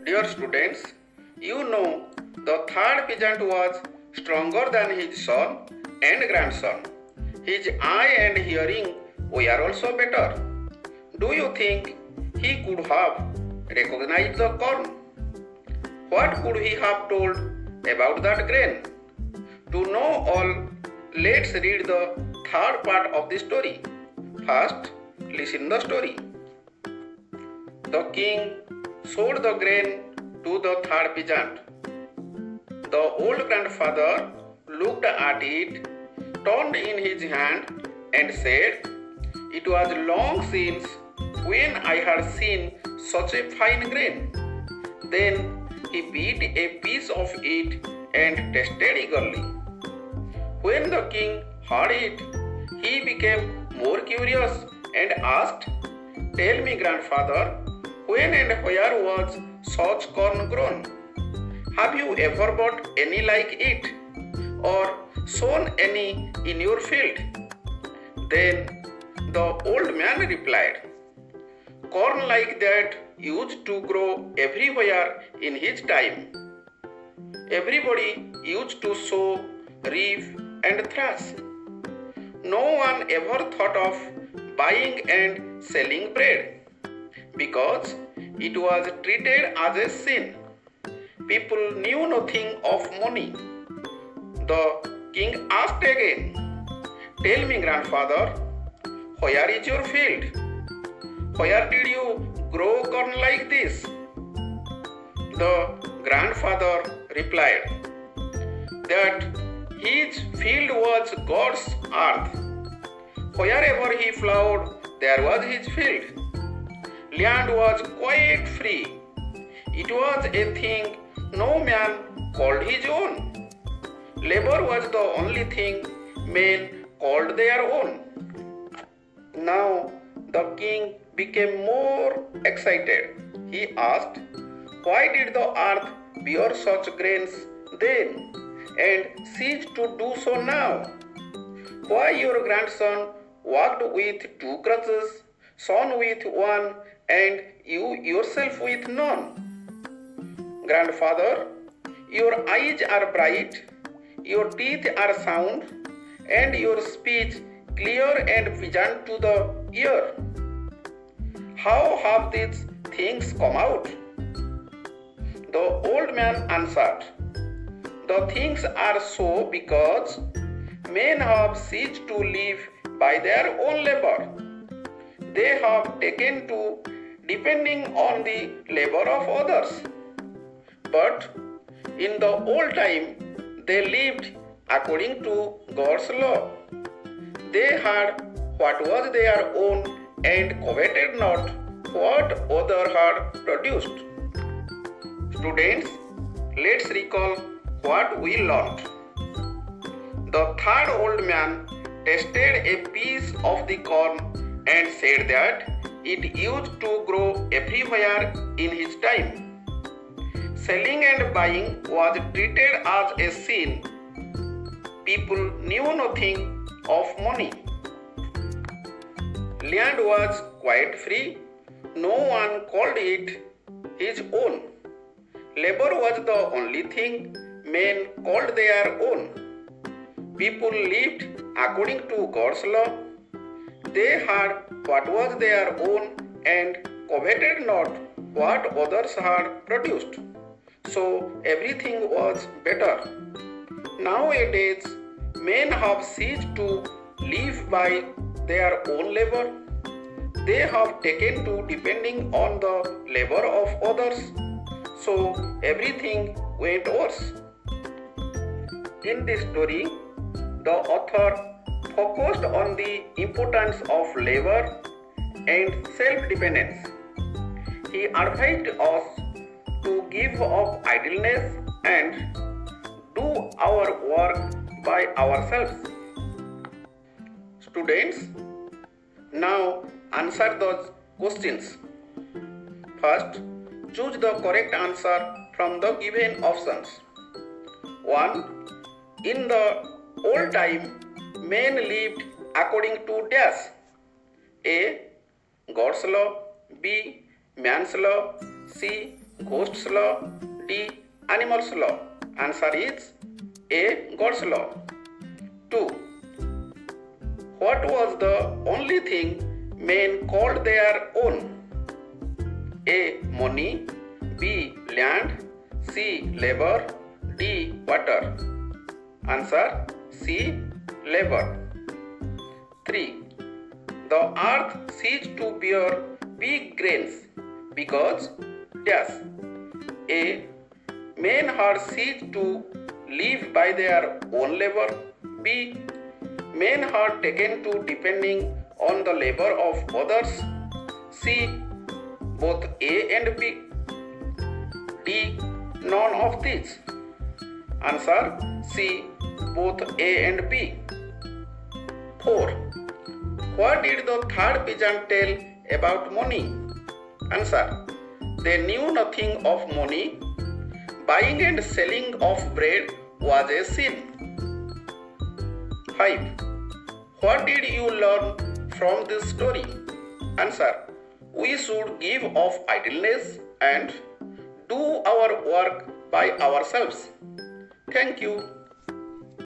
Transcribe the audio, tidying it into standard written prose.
Dear students, you know the third peasant was stronger than his son and grandson. His eye and hearing were also better. Do you think he could have recognized the corn? What could he have told about that grain? To know all, let's read the third part of the story. First, listen the story. The king showed the grain to the third peasant. The old grandfather looked at it, turned in his hand, and said, "It was long since when I had seen such a fine grain." Then he beat a piece of it and tasted eagerly. When the king heard it, he became more curious and asked, "Tell me, grandfather, when and where was such corn grown? Have you ever bought any like it, or sown any in your field?" Then the old man replied, "Corn like that used to grow everywhere in his time. Everybody used to sow, reap, and thrash. No one ever thought of buying and selling bread, because it was treated as a sin. People knew nothing of money." The king asked again, "Tell me, grandfather, where is your field? Where did you grow corn like this?" The grandfather replied that his field was God's earth. Wherever he plowed, there was his field. Land was quite free. It was a thing no man called his own. Labor was the only thing men called their own. Now the king became more excited. He asked, "Why did the earth bear such grains then, and cease to do so now? Why your grandson walked with 2 crutches, son with 1, and you yourself with none? Grandfather, your eyes are bright, your teeth are sound, and your speech clear and pleasant to the ear. How have these things come out?" The old man answered, "The things are so because men have ceased to live by their own labor. They have taken to depending on the labor of others. But in the old time, they lived according to God's law. They had what was their own and coveted not what other had produced." Students, let's recall what we learned. The third old man tasted a piece of the corn and said that it used to grow everywhere in his time. Selling and buying was treated as a sin. People knew nothing of money. Land was quite free. No one called it his own. Labor was the only thing men called their own. People lived according to God's law. They had what was their own and coveted not what others had produced. So everything was better. Nowadays, men have ceased to live by their own labor. They have taken to depending on the labor of others. So everything went worse. In this story, the author focused on the importance of labor and self-dependence. He advised us to give up idleness and do our work by ourselves. Students, now answer those questions. First, choose the correct answer from the given options. 1. In the old time, men lived according to dash. A. God's law. B. Man's law. C. Ghost's law. D. Animal's law. Answer is A. God's law. 2. What was the only thing men called their own? A. Money. B. Land. C. Labor. D. Water. Answer C. Labor. 3. The earth ceased to bear big grains because dash. A. Men had ceased to live by their own labor. B. Men had taken to depending on the labor of others. C. Both A and B. D. None of these. Answer C. Both A and B. 4. What did the third pigeon tell about money? Answer. They knew nothing of money. Buying and selling of bread was a sin. 5. What did you learn from this story? Answer. We should give off idleness and do our work by ourselves. Thank you.